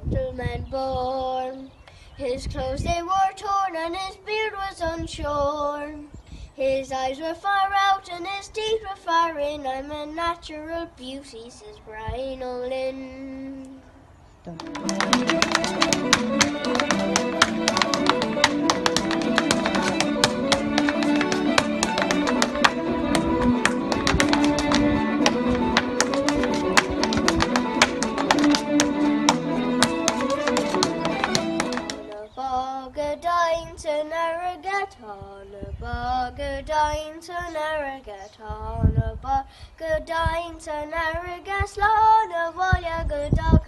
gentleman born. His clothes they were torn and his beard was unshorn. His eyes were far out and his teeth were far in. I'm a natural beauty, says Brian Olin. On a Bogadain to Narragat, on a Bogadain to Narragat, Slán a Bhile go dog.